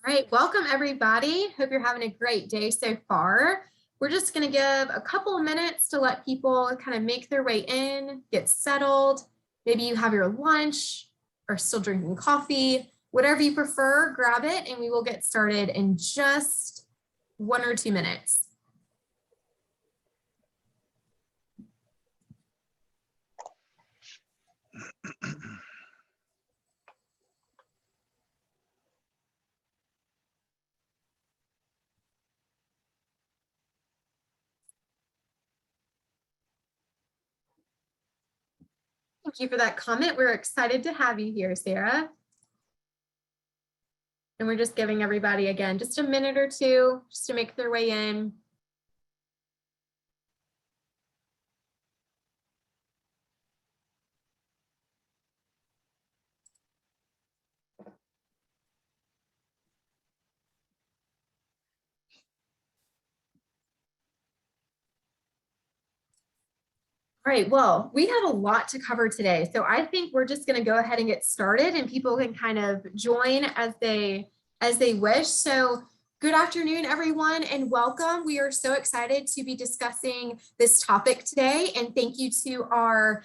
All right, welcome everybody. Hope you're having a great day so far. We're just going to give a couple of minutes to let people kind of make their way in, get settled. Maybe you have your lunch or still drinking coffee, whatever you prefer, grab it and we will get started in just 1 or 2 minutes. Thank you for that comment. We're excited to have you here, Sarah. And we're just giving everybody, again, just a minute or two just to make their way in. All right, well, we have a lot to cover today. So I think we're just going to go ahead and get started and people can kind of join as they wish. So good afternoon, everyone, and welcome. We are so excited to be discussing this topic today. And thank you to our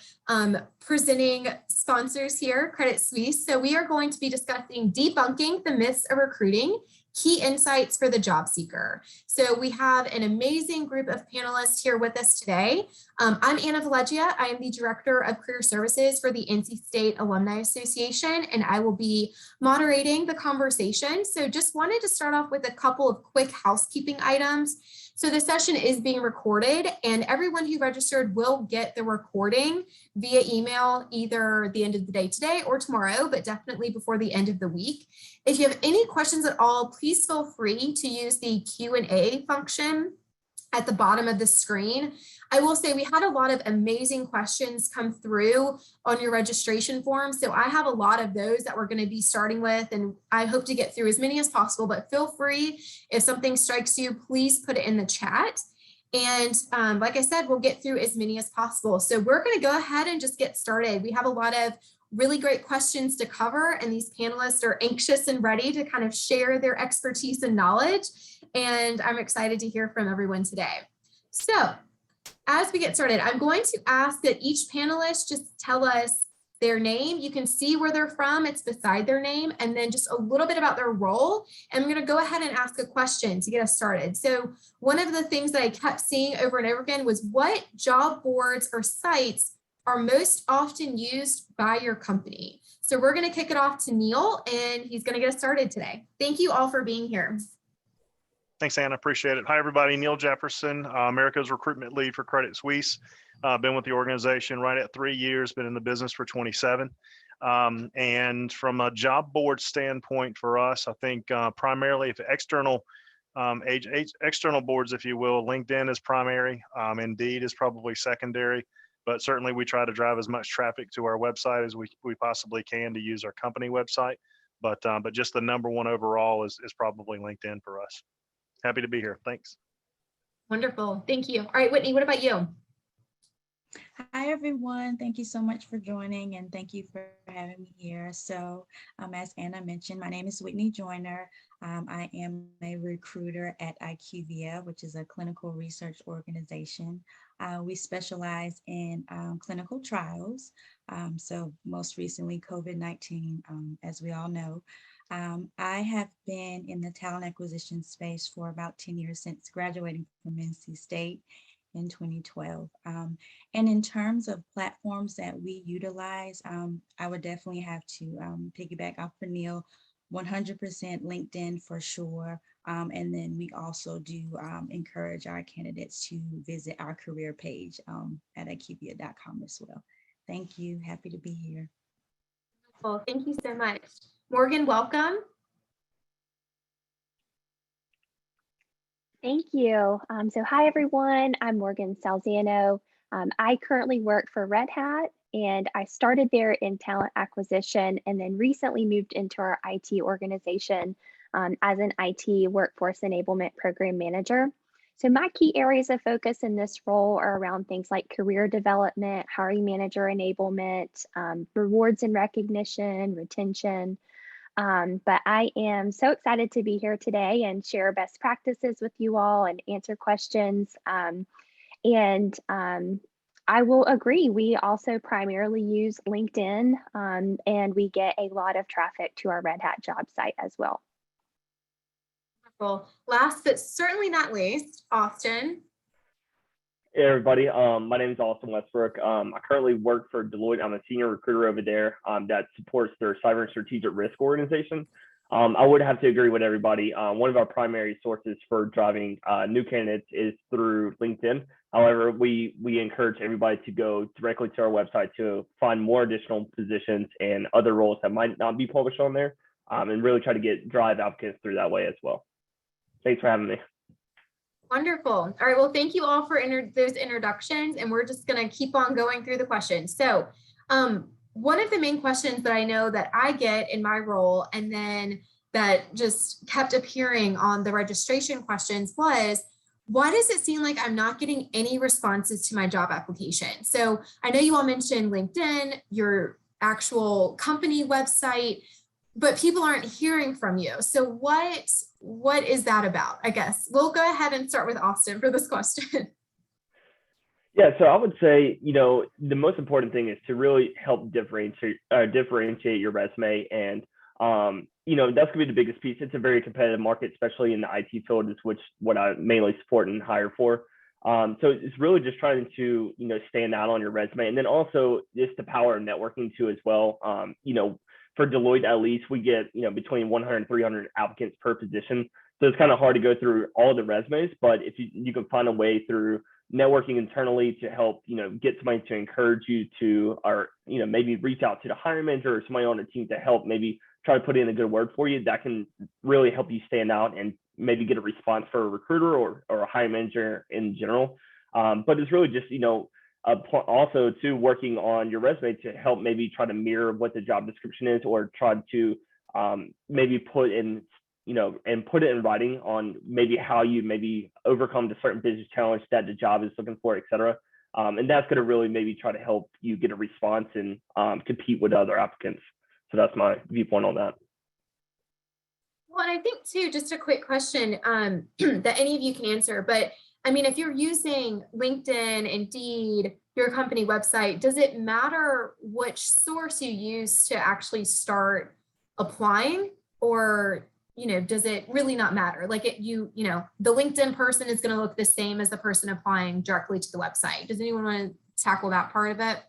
presenting sponsors here, Credit Suisse. So we are going to be discussing debunking the myths of recruiting, key insights for the job seeker. So we have an amazing group of panelists here with us today. I'm Anna Valegia. I am the Director of Career Services for the NC State Alumni Association, and I will be moderating the conversation. So just wanted to start off with a couple of quick housekeeping items. So the session is being recorded and everyone who registered will get the recording via email either the end of the day today or tomorrow, but definitely before the end of the week. If you have any questions at all, please feel free to use the Q&A function at the bottom of the screen. I will say we had a lot of amazing questions come through on your registration form. So I have a lot of those that we're going to be starting with, and I hope to get through as many as possible, but feel free, if something strikes you, please put it in the chat. And like I said, we'll get through as many as possible. So we're going to go ahead and just get started. We have a lot of really great questions to cover, and these panelists are anxious and ready to kind of share their expertise and knowledge. And I'm excited to hear from everyone today. So as we get started, I'm going to ask that each panelist just tell us their name. You can see where they're from, it's beside their name, and then just a little bit about their role. And I'm going to go ahead and ask a question to get us started. So one of the things that I kept seeing over and over again was, what job boards or sites are most often used by your company? So we're going to kick it off to Neil, and he's going to get us started today. Thank you all for being here. Thanks, Anna. Appreciate it. Hi, everybody. Neil Jefferson, America's recruitment lead for Credit Suisse. Been with the organization right at 3 years, been in the business for 27. And from a job board standpoint for us, I think primarily if external external boards, if you will, LinkedIn is primary, Indeed is probably secondary, but certainly we try to drive as much traffic to our website as we possibly can to use our company website. But just the number one overall is probably LinkedIn for us. Happy to be here. Thanks. Wonderful. Thank you. All right, Whitney, what about you? Hi, everyone. Thank you so much for joining, and thank you for having me here. So as Anna mentioned, my name is Whitney Joyner. I am a recruiter at IQVIA, which is a clinical research organization. We specialize in clinical trials. So most recently, COVID-19, as we all know. I have been in the talent acquisition space for about 10 years since graduating from NC State in 2012. And in terms of platforms that we utilize, I would definitely have to piggyback off for Neil, 100% LinkedIn for sure. And then we also do encourage our candidates to visit our career page at IQVIA.com as well. Thank you. Happy to be here. Well, thank you so much. Morgan, welcome. Thank you. So hi, everyone. I'm Morgan Salziano. I currently work for Red Hat, and I started there in talent acquisition and then recently moved into our IT organization as an IT workforce enablement program manager. So my key areas of focus in this role are around things like career development, hiring manager enablement, rewards and recognition, retention, But I am so excited to be here today and share best practices with you all and answer questions. And I will agree, we also primarily use LinkedIn, and we get a lot of traffic to our Red Hat job site as well. Well, last but certainly not least, Austin. Hey everybody, my name is Austin Westbrook. I currently work for Deloitte. I'm a senior recruiter over there that supports their cyber and strategic risk organization. I would have to agree with everybody. One of our primary sources for driving new candidates is through LinkedIn. However, we encourage everybody to go directly to our website to find more additional positions and other roles that might not be published on there, and really try to drive applicants through that way as well. Thanks for having me. Wonderful. All right. Well, thank you all for those introductions, and we're just going to keep on going through the questions. So one of the main questions that I know that I get in my role, and then that just kept appearing on the registration questions, was, why does it seem like I'm not getting any responses to my job application? So I know you all mentioned LinkedIn, your actual company website, but people aren't hearing from you. So what is that about? I guess we'll go ahead and start with Austin for this question. Yeah, so I would say, the most important thing is to really help differentiate your resume. And, that's gonna be the biggest piece. It's a very competitive market, especially in the IT field, is what I mainly support and hire for. So it's really just trying to, stand out on your resume. And then also just the power of networking too as well. For Deloitte, at least, we get, between 100 and 300 applicants per position. So it's kind of hard to go through all the resumes, but if you can find a way through networking internally to help, get somebody to encourage you to, or, maybe reach out to the hiring manager or somebody on the team to help maybe try to put in a good word for you, that can really help you stand out and maybe get a response for a recruiter or a hiring manager in general. But it's really just, also to working on your resume to help maybe try to mirror what the job description is, or try to maybe put in, and put it in writing on maybe how you maybe overcome the certain business challenge that the job is looking for, et cetera. And that's going to really maybe try to help you get a response and compete with other applicants. So that's my viewpoint on that. Well, and I think too, just a quick question that any of you can answer, but I mean, if you're using LinkedIn, Indeed, your company website, does it matter which source you use to actually start applying? Or, does it really not matter? Like the LinkedIn person is going to look the same as the person applying directly to the website. Does anyone want to tackle that part of it?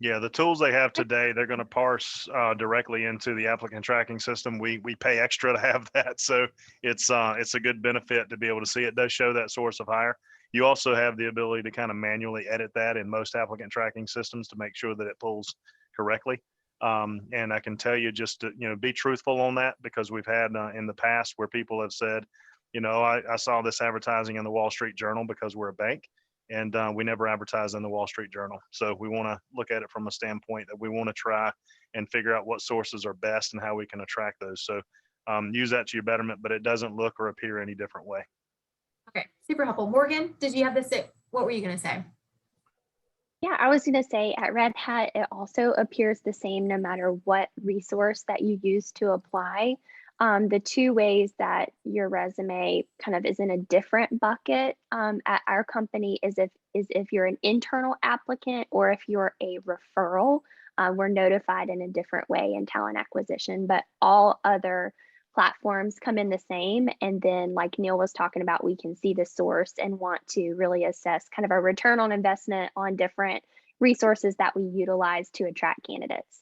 Yeah, the tools they have today, they're going to parse directly into the applicant tracking system. We pay extra to have that, so it's a good benefit to be able to see. It does show that source of hire. You also have the ability to kind of manually edit that in most applicant tracking systems to make sure that it pulls correctly. And I can tell you, just to be truthful on that, because we've had in the past where people have said, I saw this advertising in the Wall Street Journal because we're a bank. And we never advertise in the Wall Street Journal. So we want to look at it from a standpoint that we want to try and figure out what sources are best and how we can attract those. So use that to your betterment, but it doesn't look or appear any different way. Okay, super helpful. Morgan, did you have this? What were you going to say? Yeah, I was going to say at Red Hat, it also appears the same no matter what resource that you use to apply. The two ways that your resume kind of is in a different bucket at our company is if you're an internal applicant or if you're a referral. We're notified in a different way in talent acquisition, but all other platforms come in the same. And then, like Neil was talking about, we can see the source and want to really assess kind of a return on investment on different resources that we utilize to attract candidates.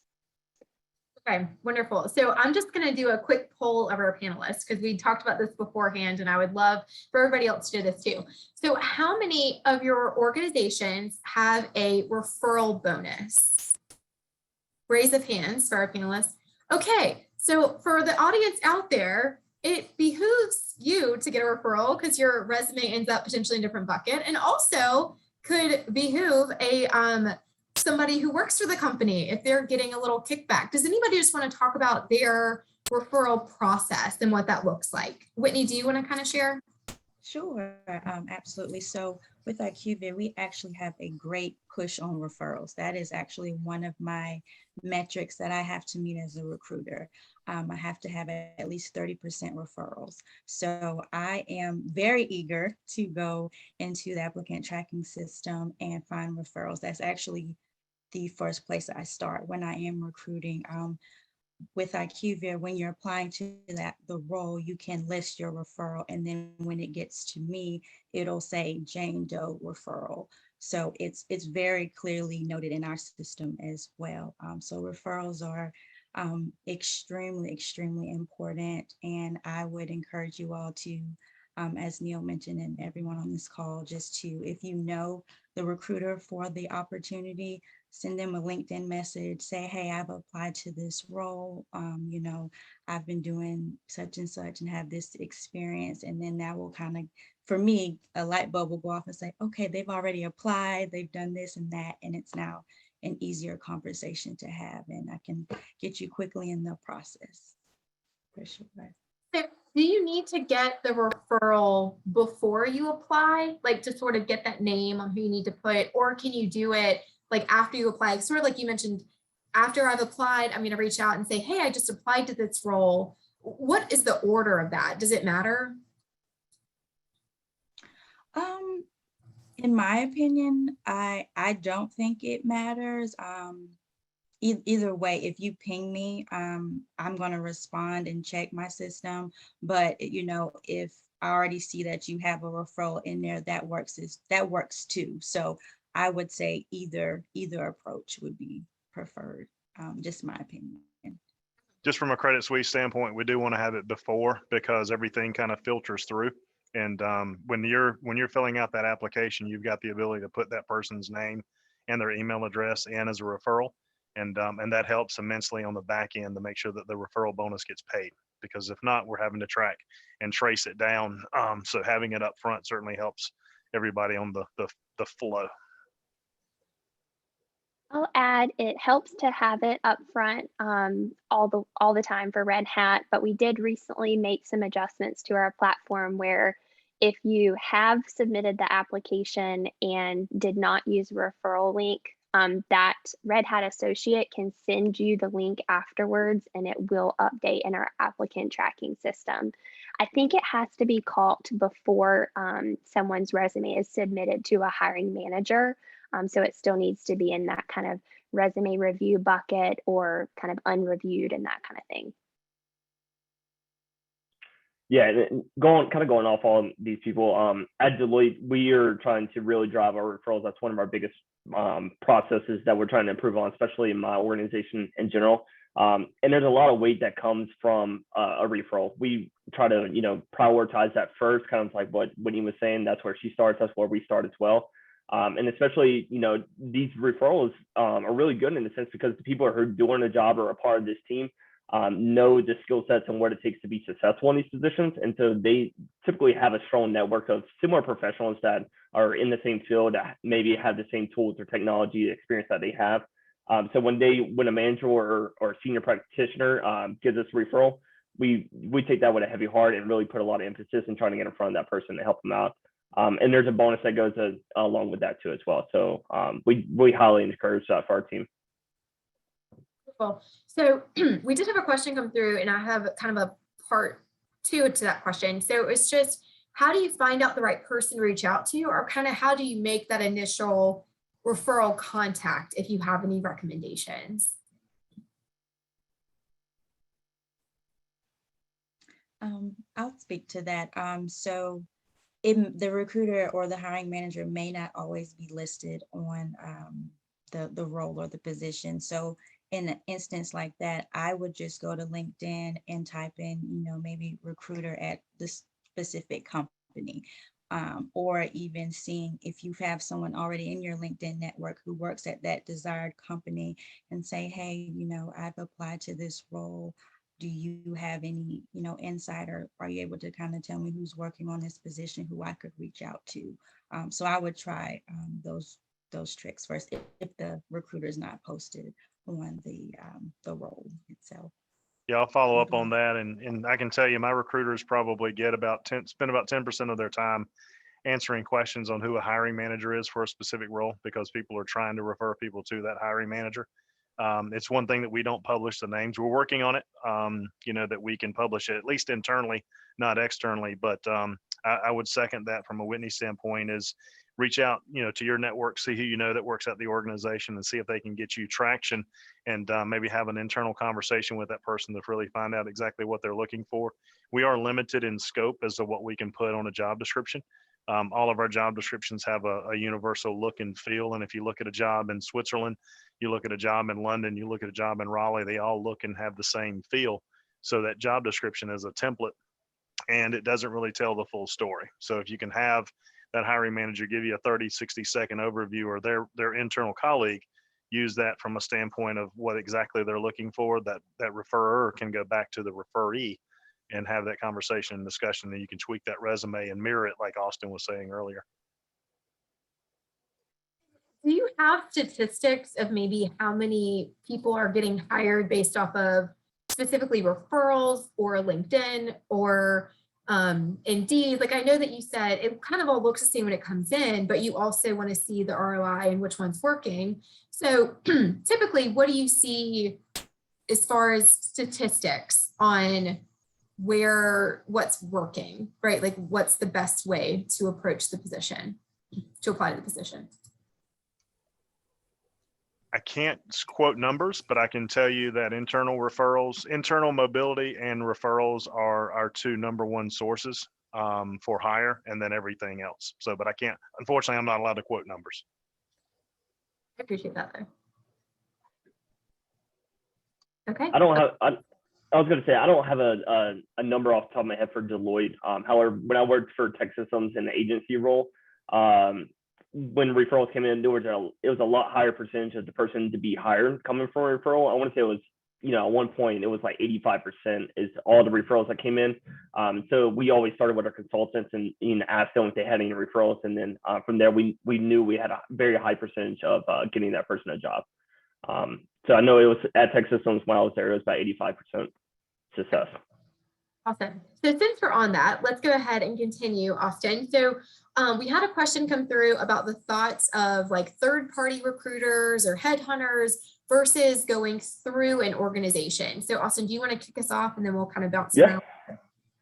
Okay, wonderful. So I'm just going to do a quick poll of our panelists because we talked about this beforehand, and I would love for everybody else to do this too. So how many of your organizations have a referral bonus? Raise of hands for our panelists. Okay, so for the audience out there, it behooves you to get a referral because your resume ends up potentially in a different bucket, and also could behoove somebody who works for the company if they're getting a little kickback. Does anybody just want to talk about their referral process and what that looks like? Whitney, do you want to kind of share? Sure, absolutely. So with IQVIA, we actually have a great push on referrals. That is actually one of my metrics that I have to meet as a recruiter. I have to have at least 30% referrals. So I am very eager to go into the applicant tracking system and find referrals. That's actually the first place I start when I am recruiting. With IQVIA, when you're applying to the role, you can list your referral, and then when it gets to me, it'll say Jane Doe referral. So it's very clearly noted in our system as well. So referrals are extremely important, and I would encourage you all to, as Neil mentioned, and everyone on this call, just to, if you know the recruiter for the opportunity, send them a LinkedIn message, say, hey, I've applied to this role. I've been doing such and such and have this experience. And then that will kind of, for me, a light bulb will go off and say, okay, they've already applied, they've done this and that. And it's now an easier conversation to have. And I can get you quickly in the process. For sure. So do you need to get the referral before you apply, like to sort of get that name on who you need to put, or can you do it like after you apply? Sort of like you mentioned, after I've applied, I'm going to reach out and say, hey, I just applied to this role. What is the order of that? Does it matter? In my opinion, I don't think it matters. Either way, if you ping me, I'm going to respond and check my system. But if I already see that you have a referral in there, that works too. So I would say either approach would be preferred. Just my opinion. Just from a Credit Suisse standpoint, we do want to have it before because everything kind of filters through. And when you're filling out that application, you've got the ability to put that person's name and their email address in as a referral, and that helps immensely on the back end to make sure that the referral bonus gets paid. Because if not, we're having to track and trace it down. So having it up front certainly helps everybody on the flow. I'll add, it helps to have it up front all the time for Red Hat, but we did recently make some adjustments to our platform where if you have submitted the application and did not use a referral link, that Red Hat associate can send you the link afterwards and it will update in our applicant tracking system. I think it has to be caught before someone's resume is submitted to a hiring manager. So it still needs to be in that kind of resume review bucket or kind of unreviewed and that kind of thing. Yeah, going off all these people, at Deloitte, we are trying to really drive our referrals. That's one of our biggest processes that we're trying to improve on, especially in my organization in general. And there's a lot of weight that comes from a referral. We try to, prioritize that first, kind of like what Whitney was saying. That's where she starts. That's where we start as well. And especially, these referrals are really good in the sense because the people who are doing the job or a part of this team know the skill sets and what it takes to be successful in these positions. And so they typically have a strong network of similar professionals that are in the same field, that maybe have the same tools or technology experience that they have. So when a manager or senior practitioner gives us a referral, we take that with a heavy heart and really put a lot of emphasis in trying to get in front of that person to help them out. And there's a bonus that goes along with that too as well. So we highly encourage that for our team. Cool. So we did have a question come through, and I have kind of a part two to that question. So it's just, how do you find out the right person to reach out to, or kind of how do you make that initial referral contact if you have any recommendations? I'll speak to that. So the recruiter or the hiring manager may not always be listed on the role or the position. So in an instance like that, I would just go to LinkedIn and type in, maybe recruiter at the specific company, or even seeing if you have someone already in your LinkedIn network who works at that desired company and say, hey, I've applied to this role. Do you have any, insight, or are you able to kind of tell me who's working on this position, who I could reach out to? So I would try those tricks first if the recruiter is not posted on the role itself. Yeah, I'll follow up on that. And I can tell you, my recruiters probably spend about 10% of their time answering questions on who a hiring manager is for a specific role, because people are trying to refer people to that hiring manager. It's one thing that we don't publish the names. We're working on it, that we can publish it at least internally, not externally. But I would second that from a Whitney standpoint is reach out, to your network, see who you know that works at the organization, and see if they can get you traction, and maybe have an internal conversation with that person to really find out exactly what they're looking for. We are limited in scope as to what we can put on a job description. All of our job descriptions have a universal look and feel. And if you look at a job in Switzerland, you look at a job in London, you look at a job in Raleigh, they all look and have the same feel. So that job description is a template, and it doesn't really tell the full story. So if you can have that hiring manager give you a 30, 60-second overview, or their internal colleague use that from a standpoint of what exactly they're looking for, that referrer can go back to the referee and have that conversation and discussion. And you can tweak that resume and mirror it, like Austin was saying earlier. Do you have statistics of maybe how many people are getting hired based off of specifically referrals or LinkedIn or Indeed? Like, I know that you said it kind of all looks the same when it comes in, but you also want to see the ROI and which one's working. So typically, what do you see as far as statistics on what's working, right? Like, what's the best way to approach the position, to apply to the position? I can't quote numbers, but I can tell you that internal mobility and referrals are our two number one sources for hire, and then everything else. So, but unfortunately, I'm not allowed to quote numbers. I appreciate that though. Okay. I was going to say, I don't have a number off the top of my head for Deloitte. However, when I worked for Tech Systems in the agency role, when referrals came in, it was a lot higher percentage of the person to be hired coming from a referral. I want to say it was, at one point, it was like 85% is all the referrals that came in. So we always started with our consultants and asked them if they had any referrals. And then from there, we knew we had a very high percentage of getting that person a job. So I know it was at Tech Systems when I was there, it was about 85% success. Awesome. So since we're on that, let's go ahead and continue, Austin. So we had a question come through about the thoughts of like third-party recruiters or headhunters versus going through an organization. So Austin, do you want to kick us off and then we'll kind of bounce around?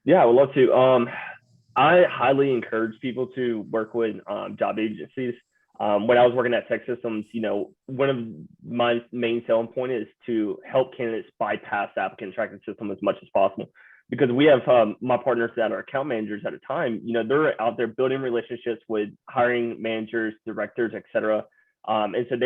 Yeah, I would love to. I highly encourage people to work with job agencies. When I was working at Tech Systems, one of my main selling point is to help candidates bypass the applicant tracking system as much as possible. Because we have my partners that are account managers at a time, they're out there building relationships with hiring managers, directors, et cetera. And so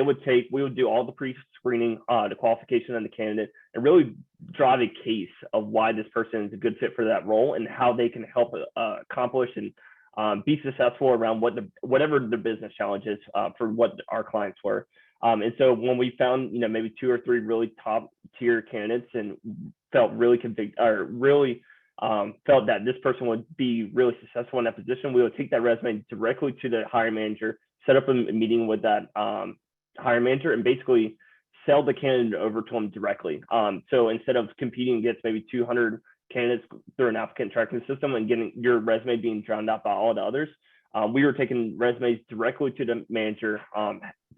we would do all the pre-screening, the qualification of the candidate, and really drive a case of why this person is a good fit for that role and how they can help accomplish and be successful around whatever their business challenge is for what our clients were. And so when we found, maybe 2 or 3 really top tier candidates and felt really felt that this person would be really successful in that position, we would take that resume directly to the hiring manager, set up a meeting with that hiring manager, and basically sell the candidate over to them directly. So instead of competing against maybe 200 candidates through an applicant tracking system and getting your resume being drowned out by all the others, we were taking resumes directly to the manager,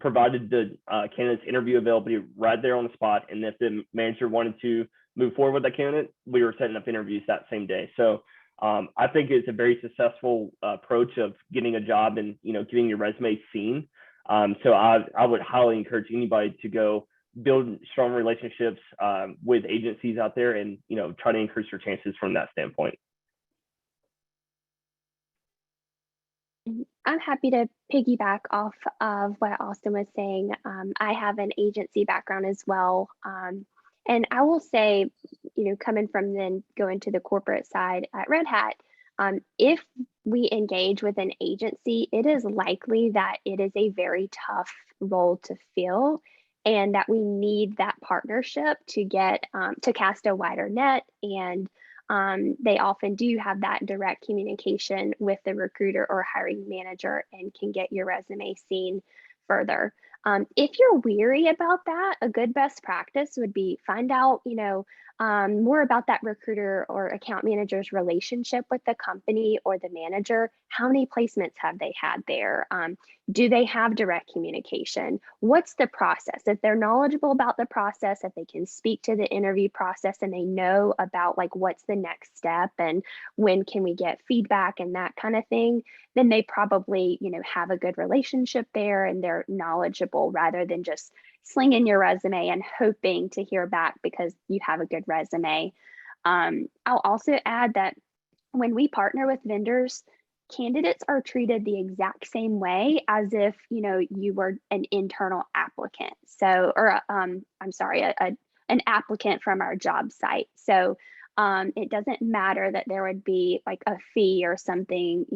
provided the candidate's interview availability right there on the spot. And if the manager wanted to move forward with that candidate, we were setting up interviews that same day. So I think it's a very successful approach of getting a job and, getting your resume seen. So I would highly encourage anybody to go build strong relationships with agencies out there and, try to increase your chances from that standpoint. I'm happy to piggyback off of what Austin was saying. I have an agency background as well. And I will say, coming from then going to the corporate side at Red Hat, if we engage with an agency, it is likely that it is a very tough role to fill and that we need that partnership to get to cast a wider net. And they often do have that direct communication with the recruiter or hiring manager and can get your resume seen further. If you're weary about that, a good best practice would be find out, more about that recruiter or account manager's relationship with the company or the manager. How many placements have they had there? Do they have direct communication? What's the process? If they're knowledgeable about the process, if they can speak to the interview process and they know about like what's the next step and when can we get feedback and that kind of thing, then they probably, have a good relationship there and they're knowledgeable rather than just slinging your resume and hoping to hear back because you have a good resume. I'll also add that when we partner with vendors, candidates are treated the exact same way as if you were an internal applicant. So, or I'm sorry, an applicant from our job site. So it doesn't matter that there would be like a fee or something,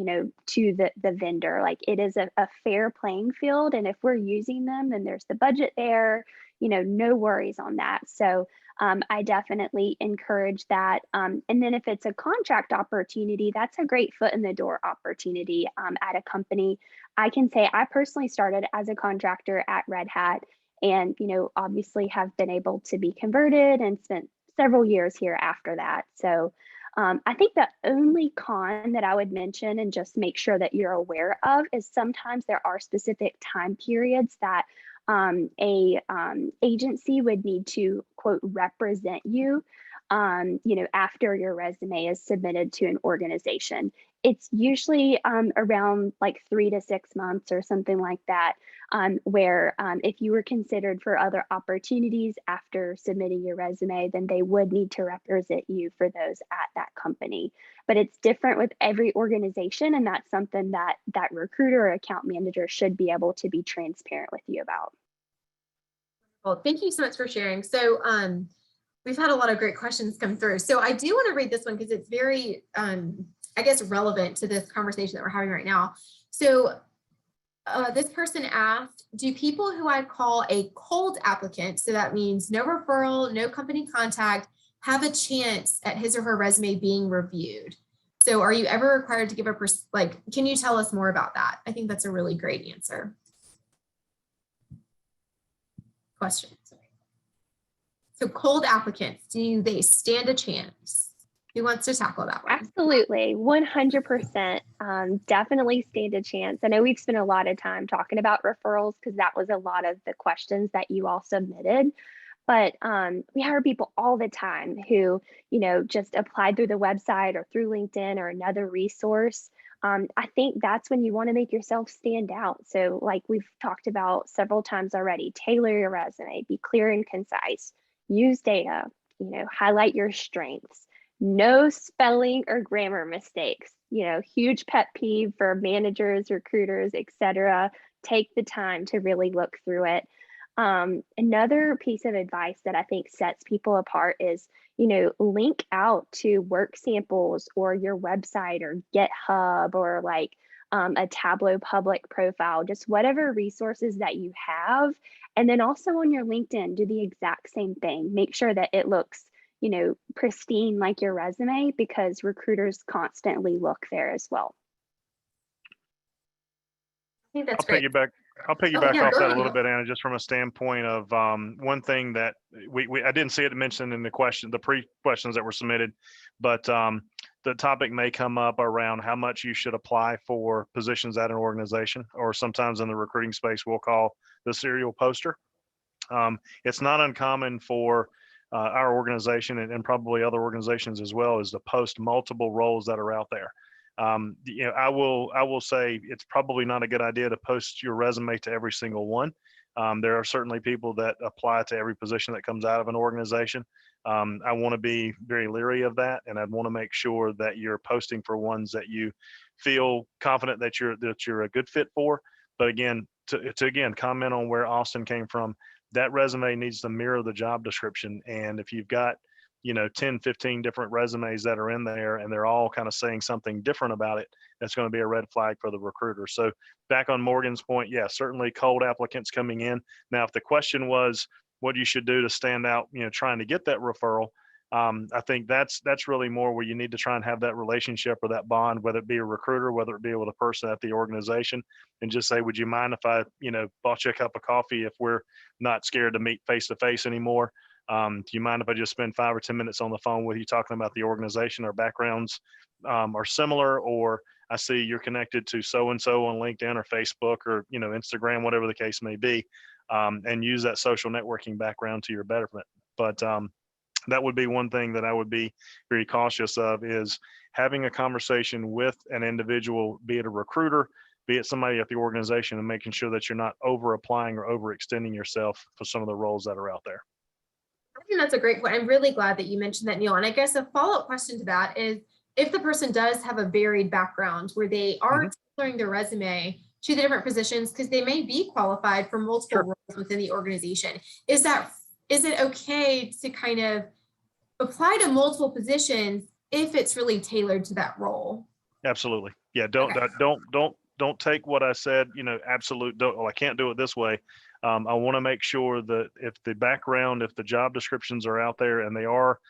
to the vendor. Like it is a fair playing field, and if we're using them, then there's the budget there. No worries on that. So I definitely encourage that. And then if it's a contract opportunity, that's a great foot in the door opportunity at a company. I can say I personally started as a contractor at Red Hat and, obviously have been able to be converted and spent several years here after that. So I think the only con that I would mention and just make sure that you're aware of is sometimes there are specific time periods that a agency would need to quote represent you, after your resume is submitted to an organization. It's usually around like 3 to 6 months or something like that, where if you were considered for other opportunities after submitting your resume, then they would need to represent you for those at that company. But it's different with every organization, and that's something that that recruiter or account manager should be able to be transparent with you about. Well, thank you so much for sharing. So we've had a lot of great questions come through. So I do want to read this one because it's very, I guess, relevant to this conversation that we're having right now. So this person asked, do people who I call a cold applicant, so that means no referral, no company contact, have a chance at his or her resume being reviewed? So are you ever required to give can you tell us more about that? I think that's a really great question. Sorry. So cold applicants, do they stand a chance? Who wants to tackle that one? Absolutely, 100%. Definitely stand a chance. I know we've spent a lot of time talking about referrals because that was a lot of the questions that you all submitted. But we hire people all the time who, just applied through the website or through LinkedIn or another resource. I think that's when you want to make yourself stand out. So like we've talked about several times already, tailor your resume, be clear and concise, use data, highlight your strengths, no spelling or grammar mistakes, huge pet peeve for managers, recruiters, etc. Take the time to really look through it. Another piece of advice that I think sets people apart is, link out to work samples or your website or GitHub or like a Tableau public profile, just whatever resources that you have. And then also on your LinkedIn, do the exact same thing. Make sure that it looks, pristine like your resume because recruiters constantly look there as well. I think that's great. I'll piggyback off that a little bit, Anna, just from a standpoint of one thing that I didn't see it mentioned in the pre-questions that were submitted, but the topic may come up around how much you should apply for positions at an organization, or sometimes in the recruiting space, we'll call the serial poster. It's not uncommon for our organization and probably other organizations as well is to post multiple roles that are out there. I will say it's probably not a good idea to post your resume to every single one. There are certainly people that apply to every position that comes out of an organization. I want to be very leery of that, and I'd want to make sure that you're posting for ones that you feel confident that you're a good fit for. But again, to again comment on where Austin came from, that resume needs to mirror the job description. And if you've got 10, 15 different resumes that are in there and they're all kind of saying something different about it, that's going to be a red flag for the recruiter. So back on Morgan's point, yeah, certainly cold applicants coming in. Now, if the question was what you should do to stand out, trying to get that referral, I think that's really more where you need to try and have that relationship or that bond, whether it be a recruiter, whether it be with a person at the organization, and just say, would you mind if I, bought you a cup of coffee if we're not scared to meet face to face anymore? Do you mind if I just spend 5 or 10 minutes on the phone with you talking about the organization? Our backgrounds are similar, or I see you're connected to so and so on LinkedIn or Facebook or Instagram, whatever the case may be, and use that social networking background to your betterment. But that would be one thing that I would be very cautious of, is having a conversation with an individual, be it a recruiter, be it somebody at the organization, and making sure that you're not over applying or overextending yourself for some of the roles that are out there. I think that's a great point. I'm really glad that you mentioned that, Neil. And I guess a follow-up question to that is, if the person does have a varied background where they are tailoring their resume to the different positions, because they may be qualified for multiple roles within the organization, is it okay to kind of apply to multiple positions if it's really tailored to that role? Absolutely. Yeah. Don't take what I said, I can't do it this way. I want to make sure that if the job descriptions are out there and they are,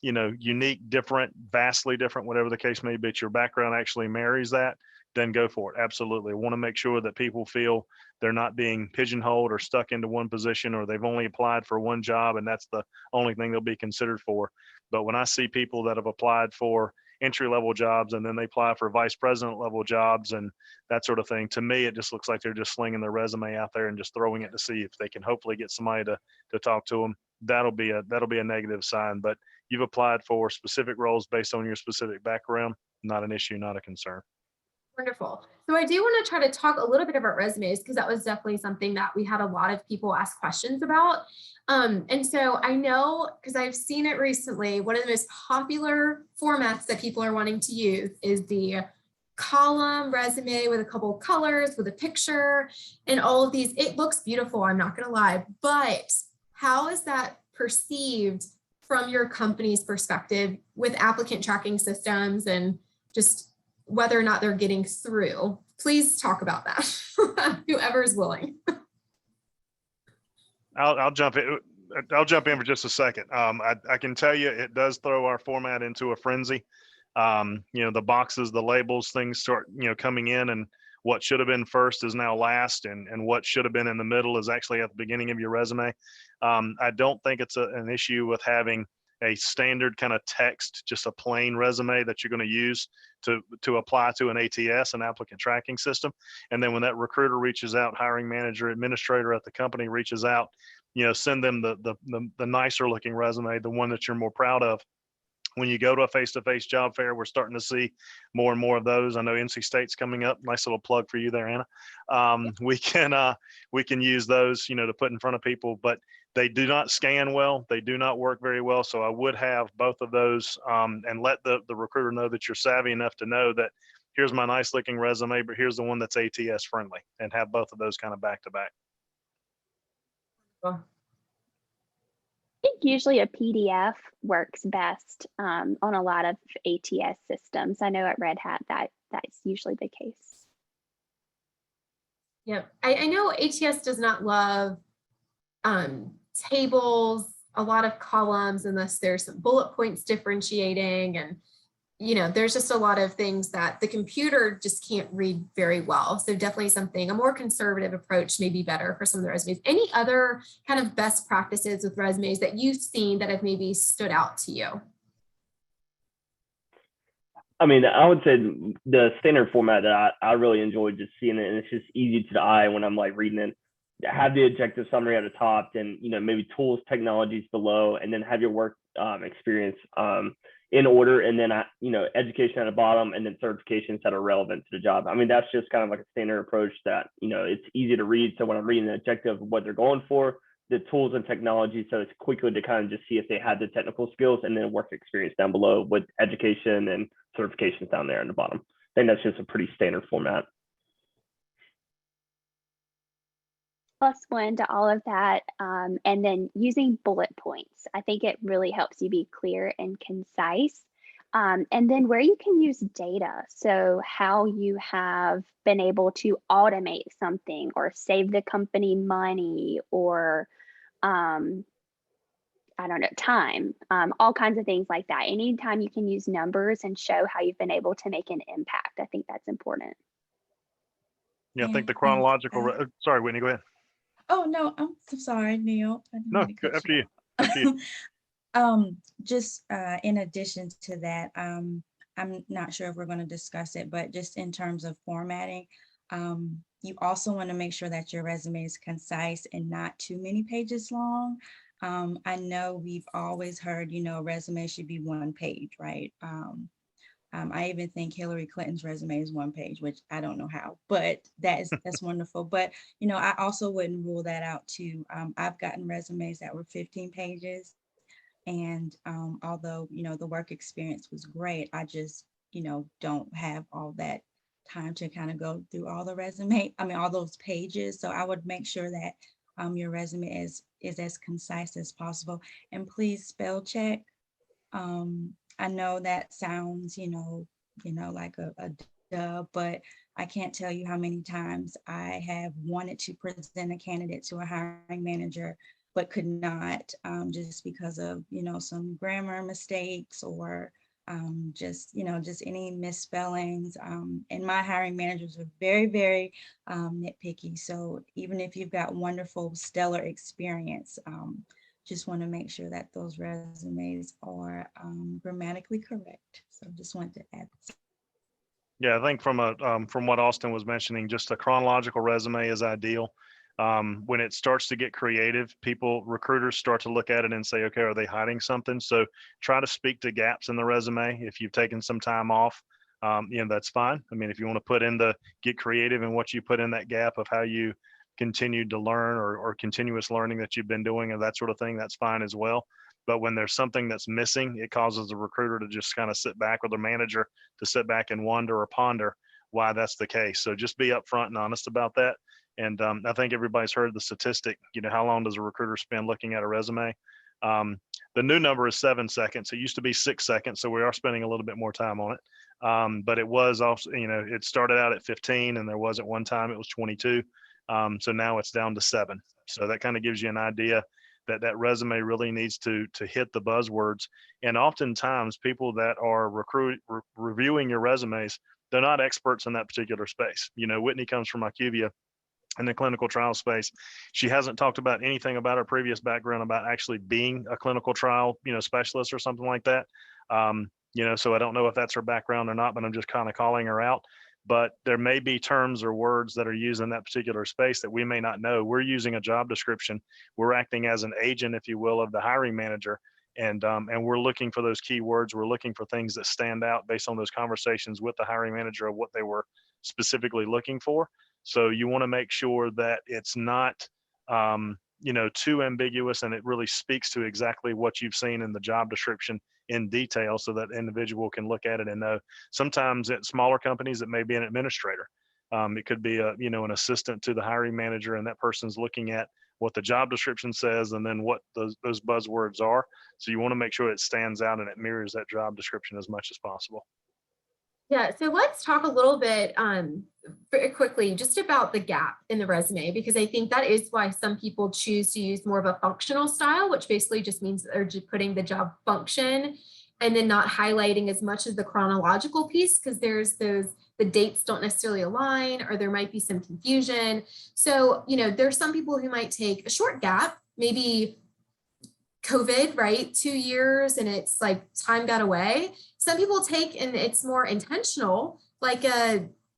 unique, different, vastly different, whatever the case may be, but your background actually marries that, then go for it. Absolutely. I want to make sure that people feel they're not being pigeonholed or stuck into one position, or they've only applied for one job and that's the only thing they'll be considered for. But when I see people that have applied for entry level jobs and then they apply for vice president level jobs and that sort of thing, to me, it just looks like they're just slinging their resume out there and just throwing it to see if they can hopefully get somebody to talk to them. That'll be a negative sign. But you've applied for specific roles based on your specific background, not an issue, not a concern. Wonderful. So I do want to try to talk a little bit about resumes, because that was definitely something that we had a lot of people ask questions about. And so I know, because I've seen it recently, one of the most popular formats that people are wanting to use is the column resume with a couple of colors, with a picture and all of these. It looks beautiful, I'm not going to lie, but how is that perceived from your company's perspective with applicant tracking systems, and just whether or not they're getting through? Please talk about that. Whoever is willing. I'll jump in. I'll jump in for just a second. I can tell you, it does throw our format into a frenzy. The boxes, the labels, things start, coming in, and what should have been first is now last, and what should have been in the middle is actually at the beginning of your resume. I don't think it's an issue with having a standard kind of text, just a plain resume that you're going to use to apply to an ATS, an applicant tracking system. And then when that recruiter reaches out, hiring manager, administrator at the company reaches out, send them the nicer looking resume, the one that you're more proud of. When you go to a face-to-face job fair, we're starting to see more and more of those. I know NC State's coming up. Nice little plug for you there, Anna. We can use those, to put in front of people, but they do not scan well. They do not work very well. So I would have both of those, and let the recruiter know that you're savvy enough to know that here's my nice looking resume, but here's the one that's ATS friendly, and have both of those kind of back to back. Well, I think usually a PDF works best on a lot of ATS systems. I know at Red Hat that's usually the case. yeah, I know ATS does not love tables, a lot of columns, unless there's some bullet points differentiating, and there's just a lot of things that the computer just can't read very well. So definitely a more conservative approach may be better for some of the resumes. Any other kind of best practices with resumes that you've seen that have maybe stood out to you? I mean, I would say the standard format that I really enjoy just seeing it, and it's just easy to the eye when I'm like reading it. Have the objective summary at the top, and maybe tools, technologies below, and then have your work experience in order, and then education at the bottom, and then certifications that are relevant to the job. I mean, that's just kind of like a standard approach that it's easy to read. So when I'm reading the objective of what they're going for, the tools and technology, so it's quickly to kind of just see if they have the technical skills, and then work experience down below with education and certifications down there in the bottom. I think that's just a pretty standard format. +1 to all of that, and then using bullet points. I think it really helps you be clear and concise. And then where you can use data, so how you have been able to automate something or save the company money, or I don't know, time, all kinds of things like that. Anytime you can use numbers and show how you've been able to make an impact, I think that's important. Yeah, I think the And chronological, sorry, Whitney, go ahead. oh no, I'm so sorry, Neil. I didn't No, mean to cut after you. off. After you. Just in addition to that, I'm not sure if we're going to discuss it, but just in terms of formatting, you also want to make sure that your resume is concise and not too many pages long. I know we've always heard, resume should be 1 page, right? I even think Hillary Clinton's resume is 1 page, which I don't know how, but that's wonderful. But I also wouldn't rule that out too. I've gotten resumes that were 15 pages, and although the work experience was great, I just don't have all that time to kind of go through all the resume. I mean, all those pages. So I would make sure that your resume is as concise as possible, and please spell check. I know that sounds, like a duh, but I can't tell you how many times I have wanted to present a candidate to a hiring manager, but could not, just because of, some grammar mistakes or just any misspellings. And my hiring managers are very, very nitpicky. So even if you've got wonderful, stellar experience, just want to make sure that those resumes are grammatically correct. So just wanted to add. Yeah, I think from what Austin was mentioning, just a chronological resume is ideal. When it starts to get creative, recruiters start to look at it and say, okay, are they hiding something? So try to speak to gaps in the resume. If you've taken some time off, that's fine. I mean, if you want to get creative in what you put in that gap of how you continued to learn or continuous learning that you've been doing and that sort of thing, that's fine as well. But when there's something that's missing, it causes the recruiter to just kind of sit back, or the manager to sit back and wonder or ponder why that's the case. So just be upfront and honest about that. And I think everybody's heard the statistic, how long does a recruiter spend looking at a resume? The new number is 7 seconds. It used to be 6 seconds. So we are spending a little bit more time on it. But it was also, it started out at 15, and there was at one time it was 22. So now it's down to 7. So that kind of gives you an idea that resume really needs to hit the buzzwords. And oftentimes people that are reviewing your resumes, they're not experts in that particular space. Whitney comes from IQVIA in the clinical trial space. She hasn't talked about anything about her previous background about actually being a clinical trial, specialist or something like that. So I don't know if that's her background or not, but I'm just kind of calling her out. But there may be terms or words that are used in that particular space that we may not know. We're using a job description. We're acting as an agent, if you will, of the hiring manager. And we're looking for those keywords. We're looking for things that stand out based on those conversations with the hiring manager of what they were specifically looking for. So you want to make sure that it's not, too ambiguous, and it really speaks to exactly what you've seen in the job description in detail, so that individual can look at it and know. Sometimes at smaller companies, it may be an administrator. It could be an assistant to the hiring manager, and that person's looking at what the job description says and then what those buzzwords are. So you want to make sure it stands out and it mirrors that job description as much as possible. Yeah, so let's talk a little bit very quickly just about the gap in the resume, because I think that is why some people choose to use more of a functional style, which basically just means that they're just putting the job function and then not highlighting as much of the chronological piece, because the dates don't necessarily align, or there might be some confusion. So, there's some people who might take a short gap, maybe COVID, right? 2 years, and it's like time got away. Some people take, and it's more intentional.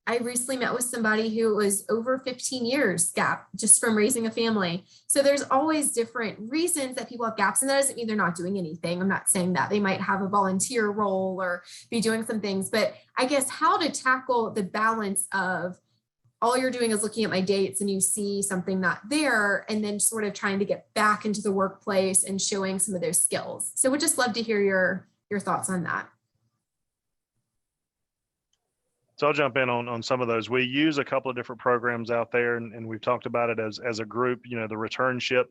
I recently met with somebody who was over 15 years gap just from raising a family. So there's always different reasons that people have gaps, and that doesn't mean they're not doing anything. I'm not saying that. They might have a volunteer role or be doing some things, but I guess how to tackle the balance of all you're doing is looking at my dates and you see something not there, and then sort of trying to get back into the workplace and showing some of those skills. So we'd just love to hear your thoughts on that. So I'll jump in on some of those. We use a couple of different programs out there, and we've talked about it as a group, the returnship,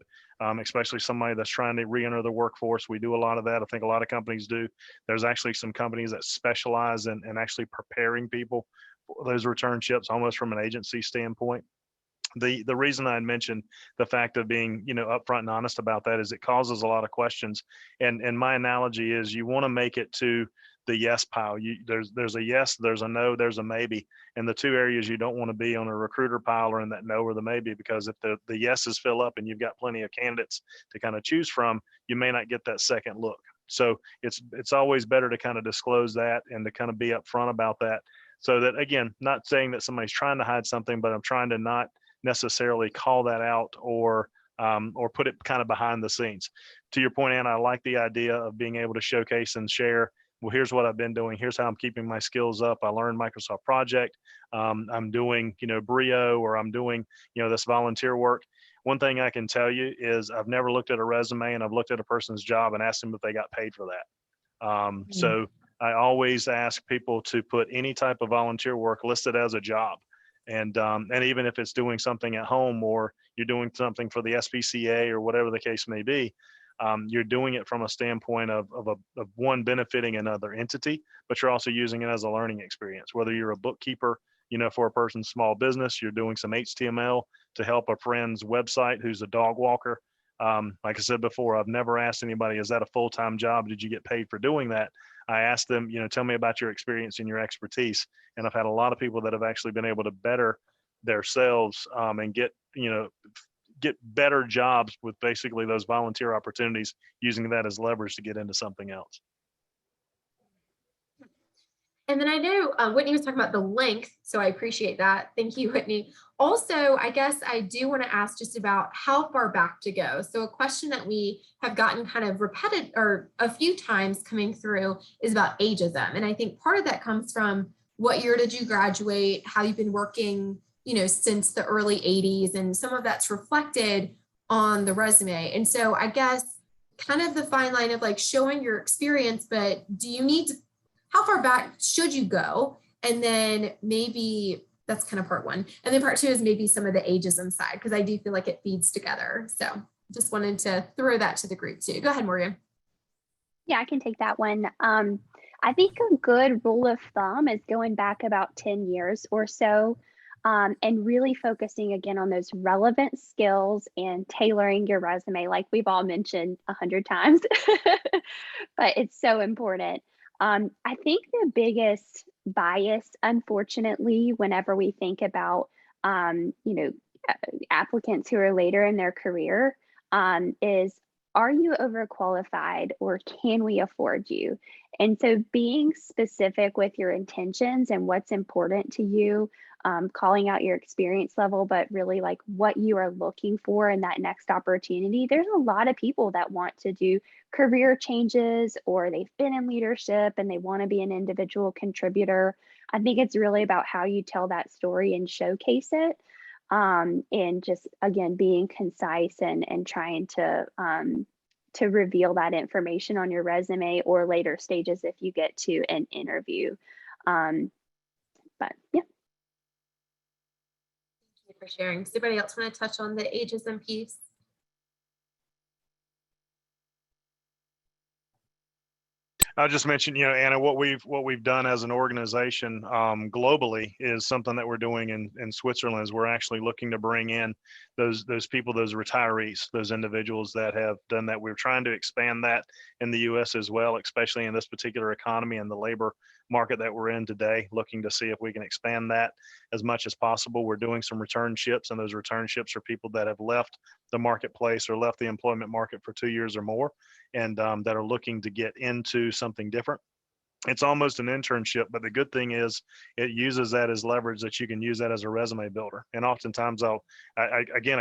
especially somebody that's trying to re-enter the workforce. We do a lot of that. I think a lot of companies do. There's actually some companies that specialize in actually preparing people for those returnships, almost from an agency standpoint. The reason I mentioned the fact of being, upfront and honest about that is it causes a lot of questions. And my analogy is you want to make it to the yes pile. There's a yes, there's a no, there's a maybe. And the two areas you don't want to be on a recruiter pile or in that no or the maybe, because if the yeses fill up and you've got plenty of candidates to kind of choose from, you may not get that second look. So it's always better to kind of disclose that and to kind of be upfront about that. So that, again, not saying that somebody's trying to hide something, but I'm trying to not necessarily call that out or put it kind of behind the scenes. To your point, Anna, I like the idea of being able to showcase and share. Well, here's what I've been doing. Here's how I'm keeping my skills up. I learned Microsoft Project. I'm doing, Brio, or I'm doing, this volunteer work. One thing I can tell you is I've never looked at a resume and I've looked at a person's job and asked them if they got paid for that. So I always ask people to put any type of volunteer work listed as a job. And even if it's doing something at home or you're doing something for the SPCA or whatever the case may be, you're doing it from a standpoint of one, benefiting another entity, but you're also using it as a learning experience. Whether you're a bookkeeper, for a person's small business, you're doing some HTML to help a friend's website who's a dog walker. Like I said before, I've never asked anybody, is that a full-time job? Did you get paid for doing that? I asked them, tell me about your experience and your expertise. And I've had a lot of people that have actually been able to better themselves and get better jobs with basically those volunteer opportunities, using that as leverage to get into something else. And then I know Whitney was talking about the length, so I appreciate that. Thank you, Whitney. Also, I guess I do want to ask just about how far back to go. So a question that we have gotten kind of repeated or a few times coming through is about ageism. And I think part of that comes from what year did you graduate, how you've been working, since the early 80s, and some of that's reflected on the resume. And so I guess kind of the fine line of like showing your experience, but do you need to, how far back should you go? And then maybe that's kind of part one. And then part two is maybe some of the ageism side, because I do feel like it feeds together. So just wanted to throw that to the group too. Go ahead, Morgan. Yeah, I can take that one. I think a good rule of thumb is going back about 10 years or so, and really focusing again on those relevant skills and tailoring your resume, like we've all mentioned 100 times, but it's so important. I think the biggest bias, unfortunately, whenever we think about, applicants who are later in their career, is, are you overqualified or can we afford you? And so being specific with your intentions and what's important to you, calling out your experience level, but really like what you are looking for in that next opportunity. There's a lot of people that want to do career changes, or they've been in leadership and they want to be an individual contributor. I think it's really about how you tell that story and showcase it. And just, again, being concise and trying to reveal that information on your resume or later stages if you get to an interview. But yeah. Thank you for sharing. Does anybody else want to touch on the ageism piece? I'll just mention, Anna, what we've done as an organization globally is something that we're doing in Switzerland. Is we're actually looking to bring in those people, those retirees, those individuals that have done that. We're trying to expand that in the U.S. as well, especially in this particular economy and the labor market that we're in today, looking to see if we can expand that as much as possible. We're doing some returnships, and those returnships are people that have left the marketplace or left the employment market for 2 years or more, and that are looking to get into something different. It's almost an internship, but the good thing is it uses that as leverage, that you can use that as a resume builder. And oftentimes I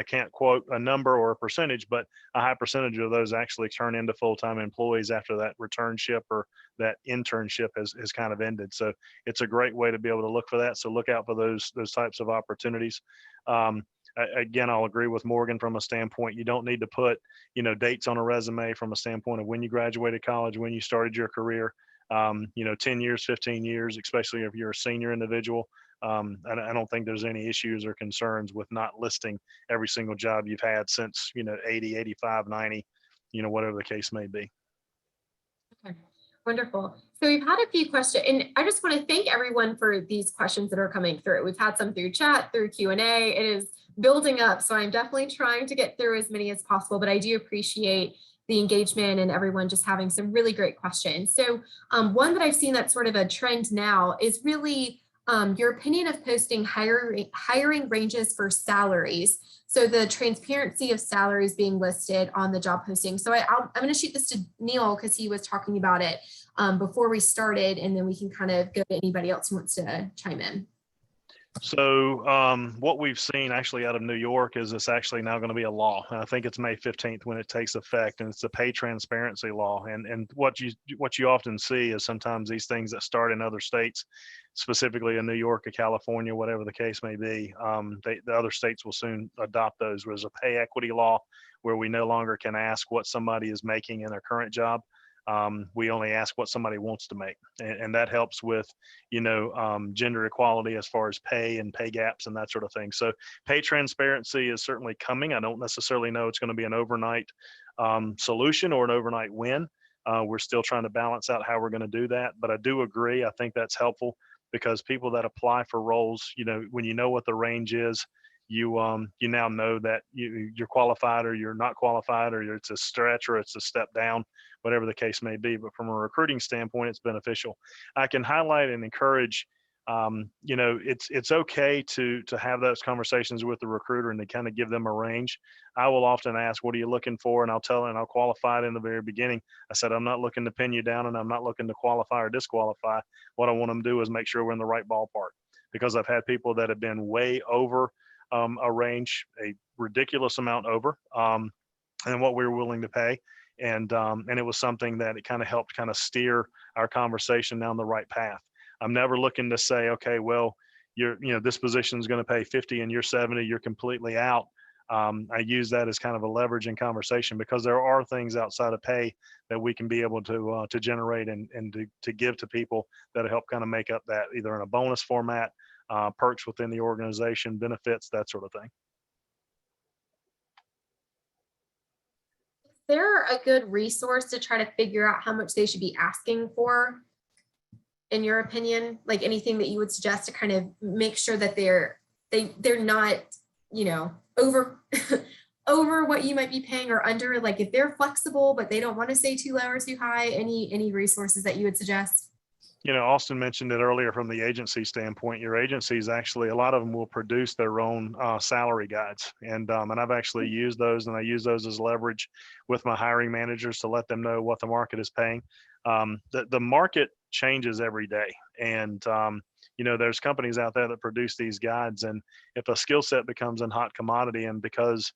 can't quote a number or a percentage, but a high percentage of those actually turn into full-time employees after that returnship or that internship has kind of ended. So it's a great way to be able to look for that. So look out for those types of opportunities. Again, I'll agree with Morgan from a standpoint, you don't need to put, dates on a resume from a standpoint of when you graduated college, when you started your career. 10 years, 15 years, especially if you're a senior individual. I don't think there's any issues or concerns with not listing every single job you've had since, 80, 85, 90, whatever the case may be. Okay. Wonderful. So we've had a few questions, and I just want to thank everyone for these questions that are coming through. We've had some through chat, through Q&A. It is building up, so I'm definitely trying to get through as many as possible, but I do appreciate the engagement and everyone just having some really great questions. So one that I've seen that's sort of a trend now is really your opinion of posting hiring ranges for salaries. So the transparency of salaries being listed on the job posting. So I'm going to shoot this to Neil because he was talking about it before we started, and then we can kind of go to anybody else who wants to chime in. So what we've seen actually out of New York is it's actually now going to be a law. And I think it's May 15th when it takes effect, and it's the pay transparency law. And what you often see is sometimes these things that start in other states, specifically in New York or California, whatever the case may be, the other states will soon adopt those. There's a pay equity law where we no longer can ask what somebody is making in their current job. We only ask what somebody wants to make, and that helps with, gender equality as far as pay and pay gaps and that sort of thing. So pay transparency is certainly coming. I don't necessarily know it's going to be an overnight solution or an overnight win. We're still trying to balance out how we're going to do that, but I do agree. I think that's helpful because people that apply for roles, when you know what the range is, you now know that you're qualified or you're not qualified, or it's a stretch or it's a step down, whatever the case may be. But from a recruiting standpoint, it's beneficial. I can highlight and encourage, it's okay to have those conversations with the recruiter and to kind of give them a range. I will often ask, what are you looking for? And I'll qualify it in the very beginning. I said, I'm not looking to pin you down, and I'm not looking to qualify or disqualify. What I want them to do is make sure we're in the right ballpark, because I've had people that have been way over a range, a ridiculous amount over, and what we were willing to pay. And it was something that it kind of helped kind of steer our conversation down the right path. I'm never looking to say, okay, well, this position is going to pay 50 and you're 70, you're completely out. I use that as kind of a leverage in conversation, because there are things outside of pay that we can be able to generate and to give to people that help kind of make up that, either in a bonus format, perks within the organization, benefits, that sort of thing. Is there a good resource to try to figure out how much they should be asking for, in your opinion? Like anything that you would suggest to kind of make sure that they're not, over over what you might be paying, or under, like if they're flexible but they don't want to say too low or too high? Any resources that you would suggest? Austin mentioned it earlier from the agency standpoint. Your agencies, actually, a lot of them will produce their own salary guides. And I've actually used those, and I use those as leverage with my hiring managers to let them know what the market is paying. The market changes every day. And, there's companies out there that produce these guides. And if a skill set becomes a hot commodity, and because,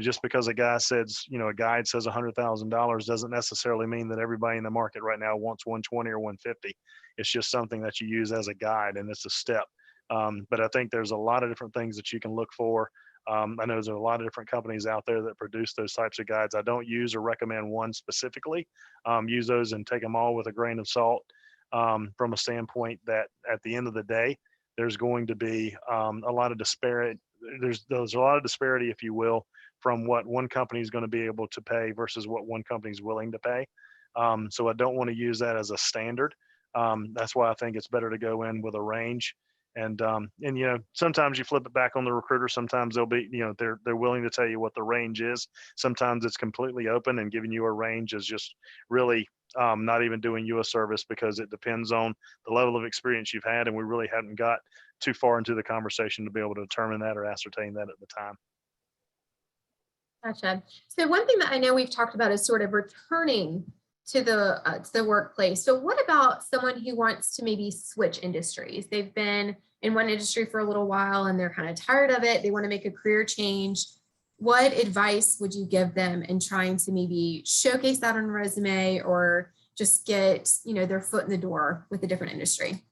just because a guy says, a guide says $100,000 doesn't necessarily mean that everybody in the market right now wants 120 or 150. It's just something that you use as a guide, and it's a step. But I think there's a lot of different things that you can look for. I know there's a lot of different companies out there that produce those types of guides. I don't use or recommend one specifically. Use those and take them all with a grain of salt, from a standpoint that at the end of the day, there's going to be a lot of disparity. There's a lot of disparity, if you will, from what one company is going to be able to pay versus what one company is willing to pay. So I don't want to use that as a standard. That's why I think it's better to go in with a range. And sometimes you flip it back on the recruiter. Sometimes they'll be, they're willing to tell you what the range is. Sometimes it's completely open, and giving you a range is just really not even doing you a service, because it depends on the level of experience you've had. And we really hadn't got too far into the conversation to be able to determine that or ascertain that at the time. Gotcha. So one thing that I know we've talked about is sort of returning to the workplace. So what about someone who wants to maybe switch industries? They've been in one industry for a little while and they're kind of tired of it. They want to make a career change. What advice would you give them in trying to maybe showcase that on a resume, or just get, their foot in the door with a different industry?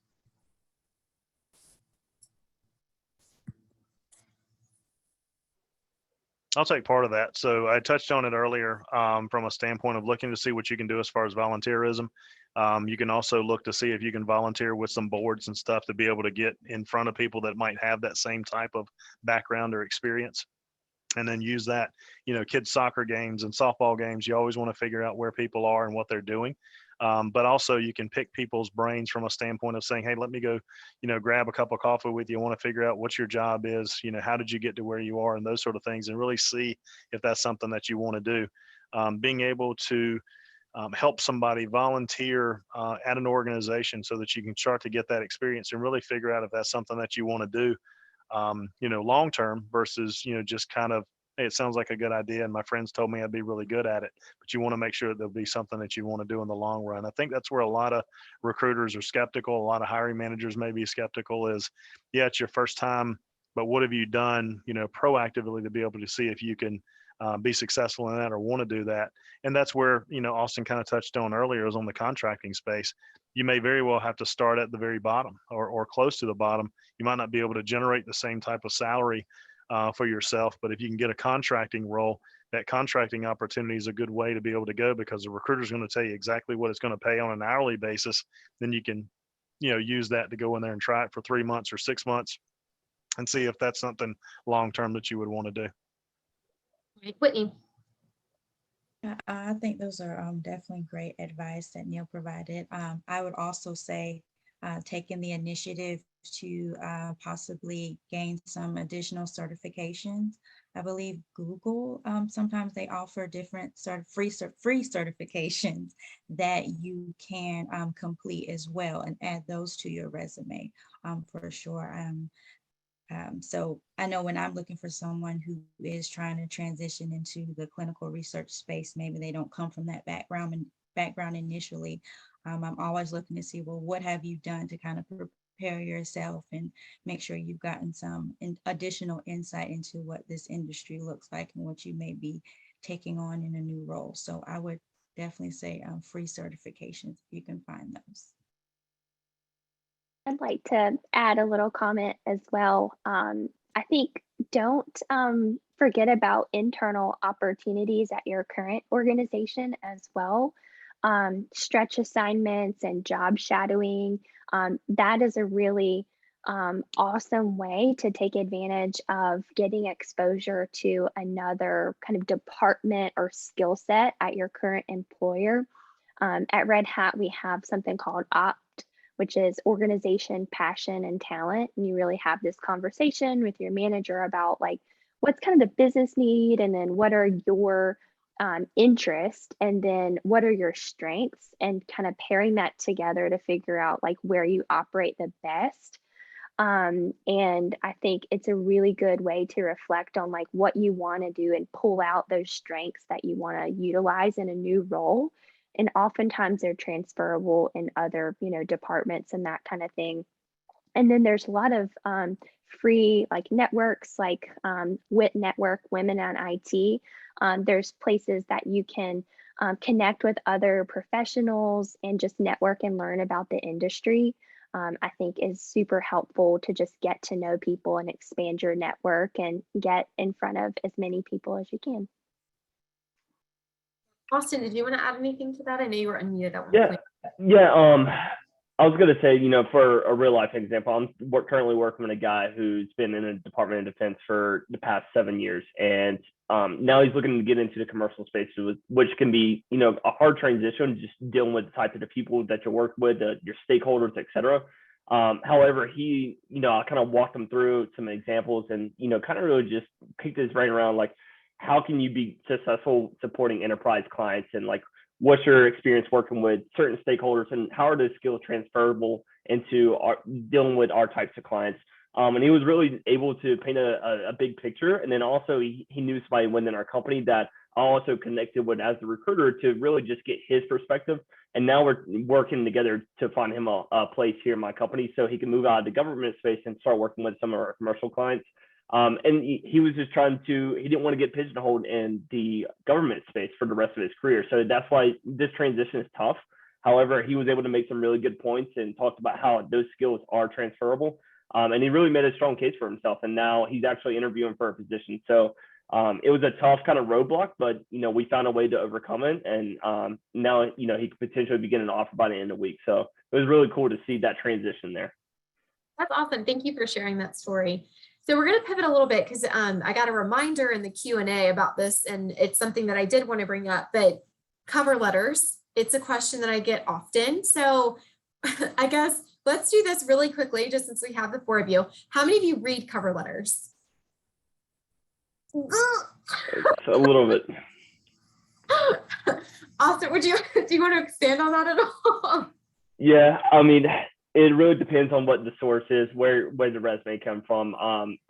I'll take part of that. So I touched on it earlier, from a standpoint of looking to see what you can do as far as volunteerism. You can also look to see if you can volunteer with some boards and stuff to be able to get in front of people that might have that same type of background or experience. And then use that, kids' soccer games and softball games. You always want to figure out where people are and what they're doing. But also you can pick people's brains from a standpoint of saying, hey, let me go, grab a cup of coffee with you. I want to figure out what your job is, how did you get to where you are, and those sort of things, and really see if that's something that you want to do. Being able to help somebody volunteer at an organization so that you can start to get that experience and really figure out if that's something that you want to do, long term versus, just kind of, hey, it sounds like a good idea and my friends told me I'd be really good at it. But you want to make sure that there'll be something that you want to do in the long run. I think that's where a lot of recruiters are skeptical. A lot of hiring managers may be skeptical is, yeah, it's your first time, but what have you done, proactively to be able to see if you can be successful in that or want to do that. And that's where, Austin kind of touched on earlier, is on the contracting space. You may very well have to start at the very bottom or close to the bottom. You might not be able to generate the same type of salary for yourself, but if you can get a contracting role, that contracting opportunity is a good way to be able to go, because the recruiter is going to tell you exactly what it's going to pay on an hourly basis. Then you can, use that to go in there and try it for 3 months or 6 months and see if that's something long-term that you would want to do. Whitney. I think those are definitely great advice that Neil provided. I would also say taking the initiative to possibly gain some additional certifications. I believe Google, sometimes they offer different free certifications that you can complete as well and add those to your resume for sure. So I know when I'm looking for someone who is trying to transition into the clinical research space, maybe they don't come from that background initially. I'm always looking to see, well, what have you done to kind of prepare yourself and make sure you've gotten some additional insight into what this industry looks like and what you may be taking on in a new role. So I would definitely say free certifications, if you can find those. I'd like to add a little comment as well. I think don't forget about internal opportunities at your current organization as well. Stretch assignments and job shadowing. That is a really awesome way to take advantage of getting exposure to another kind of department or skill set at your current employer. At Red Hat, we have something called OPT, which is organization, passion, and talent. And you really have this conversation with your manager about like, what's kind of the business need, and then what are your interests, and then what are your strengths, and kind of pairing that together to figure out like where you operate the best. And I think it's a really good way to reflect on like what you want to do and pull out those strengths that you want to utilize in a new role. And oftentimes they're transferable in other, departments and that kind of thing. And then there's a lot of free like networks like WIT Network, Women on IT. There's places that you can connect with other professionals and just network and learn about the industry. I think is super helpful to just get to know people and expand your network and get in front of as many people as you can. Austin, did you want to add anything to that? I know you were unmuted at one point. Yeah. I was going to say, for a real life example, I'm currently working with a guy who's been in the Department of Defense for the past 7 years. And now he's looking to get into the commercial space, which can be, a hard transition, just dealing with the type of the people that you work with, your stakeholders, et cetera. However, he, I kind of walked him through some examples and, kind of really just kicked his brain around, like, how can you be successful supporting enterprise clients, and like, what's your experience working with certain stakeholders, and how are those skills transferable into dealing with our types of clients? And he was really able to paint a big picture. And then also he knew somebody within our company that I also connected with as the recruiter to really just get his perspective. And now we're working together to find him a place here in my company so he can move out of the government space and start working with some of our commercial clients. And he was just he didn't want to get pigeonholed in the government space for the rest of his career. So that's why this transition is tough. However, he was able to make some really good points and talked about how those skills are transferable. And he really made a strong case for himself. And now he's actually interviewing for a position. So it was a tough kind of roadblock, but, we found a way to overcome it. And now, he could potentially be getting an offer by the end of the week. So it was really cool to see that transition there. That's awesome. Thank you for sharing that story. So we're going to pivot a little bit because I got a reminder in the Q&A about this, and it's something that I did want to bring up, but cover letters it's a question that I get often. So I guess let's do this really quickly, just since we have the four of you. How many of you read cover letters? It's a little bit. Austin, do you want to expand on that at all? Yeah, I mean, it really depends on what the source is, where the resume come from.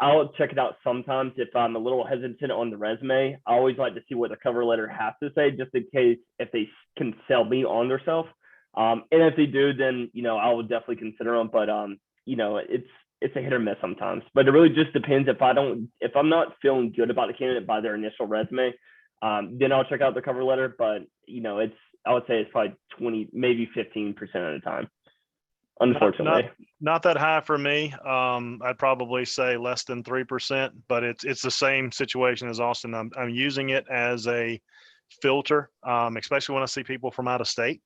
I'll check it out sometimes if I'm a little hesitant on the resume. I always like to see what the cover letter has to say, just in case if they can sell me on themselves. And if they do, then I would definitely consider them. But it's a hit or miss sometimes. But it really just depends. If I'm not feeling good about the candidate by their initial resume, then I'll check out the cover letter. But I would say it's probably 20, maybe 15% of the time. Unfortunately, not that high for me. I'd probably say less than 3%, but it's the same situation as Austin. I'm using it as a filter, especially when I see people from out of state,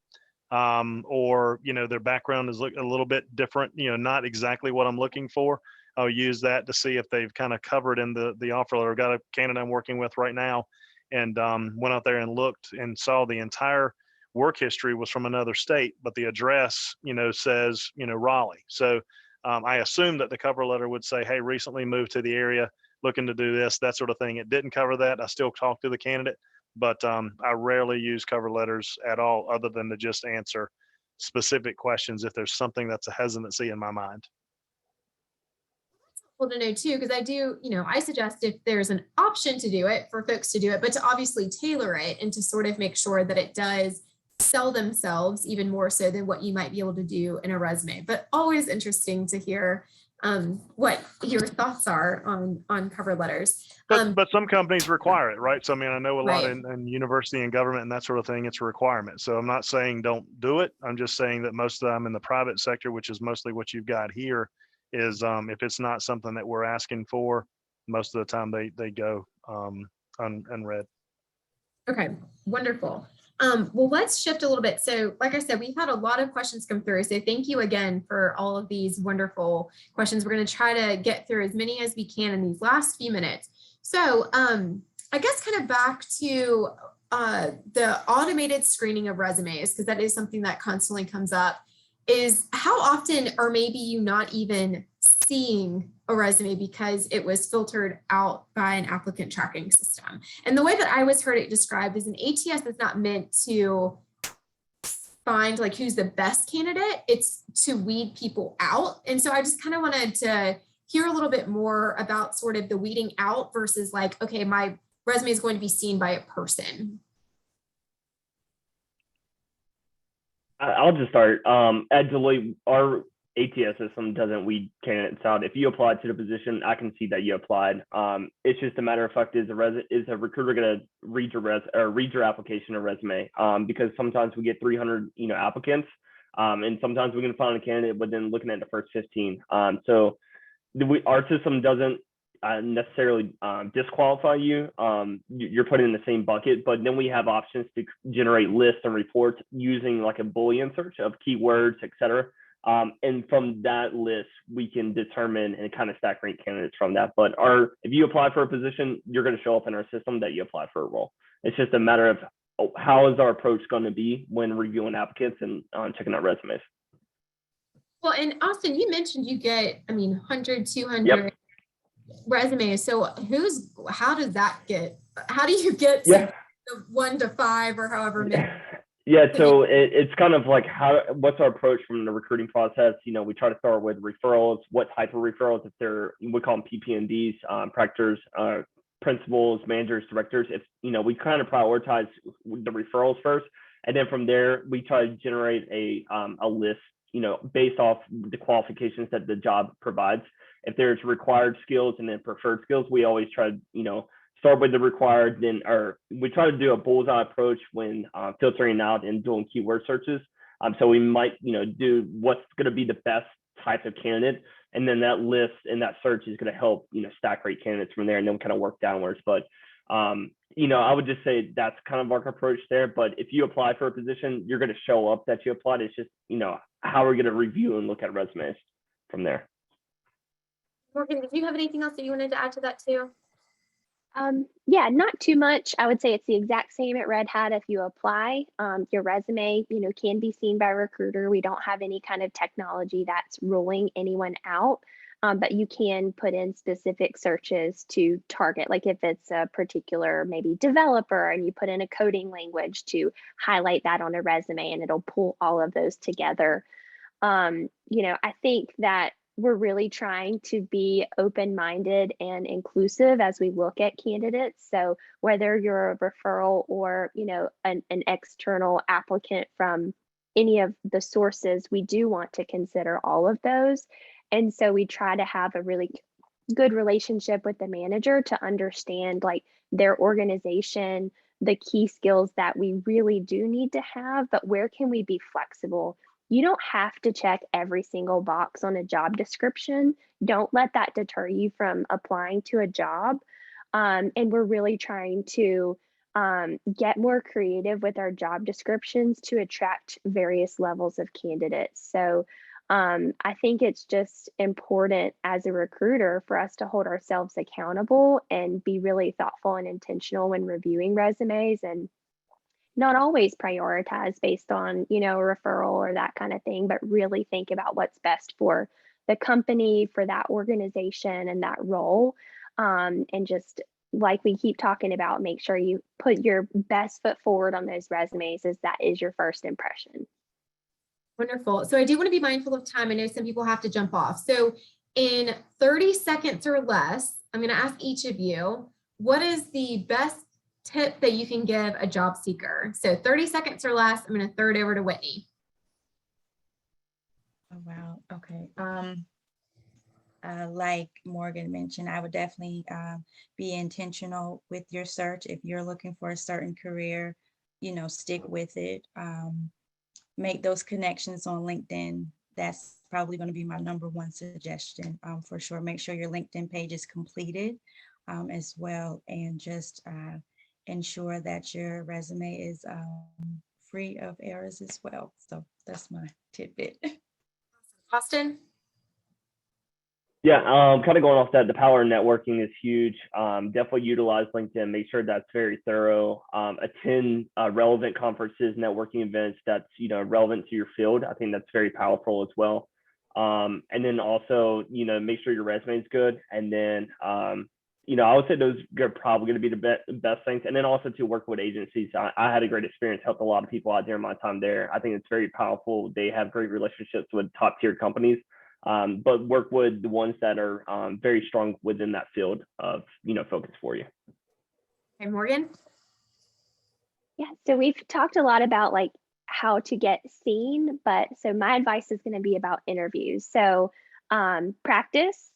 or their background is a little bit different. Not exactly what I'm looking for. I'll use that to see if they've kind of covered in the offer letter. I've got a candidate I'm working with right now, and went out there and looked and saw the entire work history was from another state, but the address, says, Raleigh. So I assumed that the cover letter would say, hey, recently moved to the area, looking to do this, that sort of thing. It didn't cover that. I still talk to the candidate, but I rarely use cover letters at all, other than to just answer specific questions if there's something that's a hesitancy in my mind. Well, to know too, because I suggest if there's an option to do it, for folks to do it, but to obviously tailor it and to sort of make sure that it does sell themselves even more so than what you might be able to do in a resume. But always interesting to hear what your thoughts are on cover letters. But some companies require it, right? So, I know a lot Right. in university and government and that sort of thing, it's a requirement. So I'm not saying don't do it. I'm just saying that most of the time in the private sector, which is mostly what you've got here, is if it's not something that we're asking for, most of the time they go unread. Okay, wonderful. Well, let's shift a little bit. So like I said, we've had a lot of questions come through. So thank you again for all of these wonderful questions. We're going to try to get through as many as we can in these last few minutes. So I guess kind of back to the automated screening of resumes, because that is something that constantly comes up, is how often are maybe you not even seeing a resume because it was filtered out by an applicant tracking system. And the way that I was heard it described is an ATS is not meant to find like who's the best candidate, it's to weed people out. And so I just kind of wanted to hear a little bit more about sort of the weeding out versus like, okay, my resume is going to be seen by a person. I'll just start. At Deloitte, our ATS system doesn't weed candidates out. If you applied to the position, I can see that you applied. It's just a matter of fact, is a recruiter going to read your application or resume? Because sometimes we get 300 applicants, and sometimes we're going to find a candidate within looking at the first 15. So our system doesn't necessarily disqualify you. You're put in the same bucket, but then we have options to generate lists and reports using like a Boolean search of keywords, etc. And from that list, we can determine and kind of stack rank candidates from that. But if you apply for a position, you're going to show up in our system that you applied for a role. It's just a matter of how is our approach going to be when reviewing applicants and checking out resumes. Well, and Austin, you mentioned you get, 100, 200 Yep. resumes. So how do you get to the 1 to 5 or however many? Yeah, so it's kind of like what's our approach from the recruiting process? We try to start with referrals. What type of referrals? If we call them PPNDs, practices, principals, managers, directors. If we kind of prioritize the referrals first, and then from there we try to generate a list, based off the qualifications that the job provides. If there's required skills and then preferred skills, we always try to start with the required, or we try to do a bullseye approach when filtering out and doing keyword searches. So we might, do what's going to be the best type of candidate, and then that list and that search is going to help, stack rate candidates from there, and then we kind of work downwards. But, I would just say that's kind of our approach there. But if you apply for a position, you're going to show up that you applied. It's just, how we're going to review and look at resumes from there. Morgan, did you have anything else that you wanted to add to that too? Yeah, not too much. I would say it's the exact same at Red Hat. If you apply, your resume, can be seen by a recruiter. We don't have any kind of technology that's ruling anyone out, but you can put in specific searches to target, like if it's a particular maybe developer and you put in a coding language to highlight that on a resume and it'll pull all of those together. I think that we're really trying to be open-minded and inclusive as we look at candidates. So whether you're a referral or, an external applicant from any of the sources, we do want to consider all of those. And so we try to have a really good relationship with the manager to understand like their organization, the key skills that we really do need to have, but where can we be flexible? You don't have to check every single box on a job description. Don't let that deter you from applying to a job. And we're really trying to get more creative with our job descriptions to attract various levels of candidates. So I think it's just important as a recruiter for us to hold ourselves accountable and be really thoughtful and intentional when reviewing resumes and not always prioritize based on, a referral or that kind of thing, but really think about what's best for the company, for that organization and that role. And just like we keep talking about, make sure you put your best foot forward on those resumes as that is your first impression. Wonderful. So I do want to be mindful of time. I know some people have to jump off. So in 30 seconds or less, I'm going to ask each of you, what is the best tip that you can give a job seeker? So 30 seconds or less, I'm going to throw it over to Whitney. Oh, wow. Okay. Like Morgan mentioned, I would definitely be intentional with your search. If you're looking for a certain career, stick with it. Make those connections on LinkedIn. That's probably going to be my number one suggestion for sure. Make sure your LinkedIn page is completed as well, and just ensure that your resume is free of errors as well. So that's my tidbit. Austin? Yeah, kind of going off that, the power of networking is huge. Definitely utilize LinkedIn. Make sure that's very thorough. Attend relevant conferences, networking events that's relevant to your field. I think that's very powerful as well. And then also, make sure your resume is good. And then, I would say those are probably going to be the best things. And then also to work with agencies. I had a great experience, helped a lot of people out during my time there. I think it's very powerful. They have great relationships with top tier companies. But work with the ones that are very strong within that field of focus for you. Okay, Morgan? Yeah, so we've talked a lot about like how to get seen, but so my advice is going to be about interviews. So practice,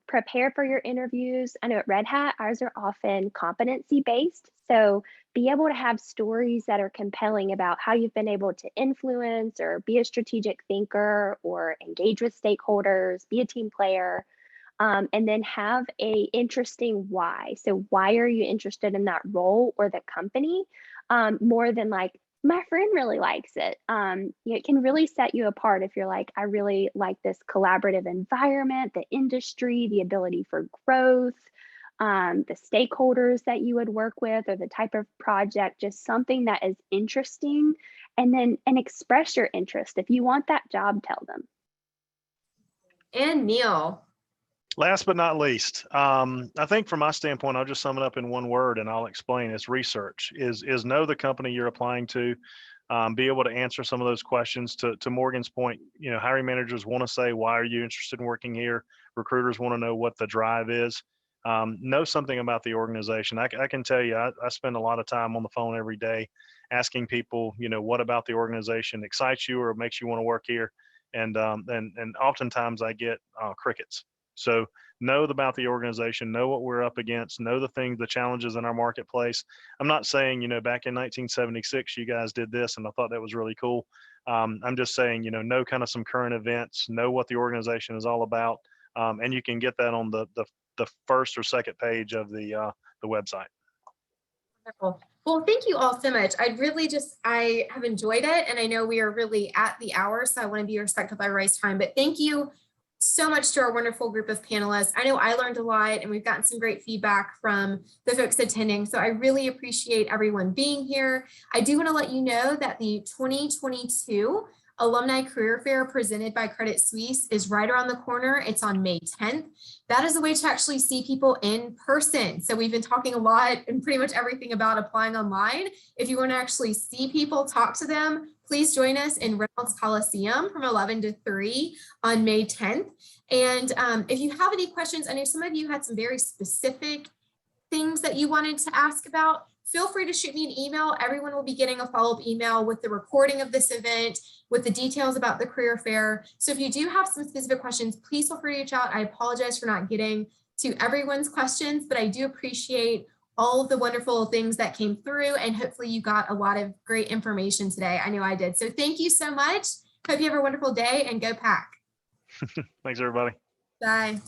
prepare for your interviews. I know at Red Hat, ours are often competency based. So be able to have stories that are compelling about how you've been able to influence or be a strategic thinker or engage with stakeholders, be a team player, and then have a interesting why. So why are you interested in that role or the company more than like, my friend really likes it. It can really set you apart if you're like, I really like this collaborative environment, the industry, the ability for growth, the stakeholders that you would work with or the type of project, just something that is interesting, and express your interest. If you want that job, tell them. And Neil? Last but not least, I think from my standpoint, I'll just sum it up in one word and I'll explain. It's research. Is know the company you're applying to, be able to answer some of those questions. To Morgan's point, hiring managers want to say, why are you interested in working here? Recruiters want to know what the drive is. Know something about the organization. I can tell you, I spend a lot of time on the phone every day asking people, what about the organization excites you or makes you want to work here? And oftentimes I get crickets. So know about the organization, know what we're up against, know the challenges in our marketplace. I'm not saying, back in 1976, you guys did this and I thought that was really cool. I'm just saying, know kind of some current events, know what the organization is all about. And you can get that on the first or second page of the website. Wonderful. Well, thank you all so much. I have enjoyed it. And I know we are really at the hour, so I want to be respectful of everybody's time. But thank you so much to our wonderful group of panelists. I know I learned a lot and we've gotten some great feedback from the folks attending. So I really appreciate everyone being here. I do want to let you know that the 2022 Alumni Career Fair presented by Credit Suisse is right around the corner. It's on May 10th. That is a way to actually see people in person. So we've been talking a lot and pretty much everything about applying online. If you want to actually see people, talk to them, please join us in Reynolds Coliseum from 11 to 3 on May 10th. And if you have any questions, I know some of you had some very specific things that you wanted to ask about, feel free to shoot me an email. Everyone will be getting a follow-up email with the recording of this event, with the details about the career fair. So if you do have some specific questions, please feel free to reach out. I apologize for not getting to everyone's questions, but I do appreciate all of the wonderful things that came through, and hopefully you got a lot of great information today. I know I did. So thank you so much. Hope you have a wonderful day and go Pack. Thanks, everybody. Bye.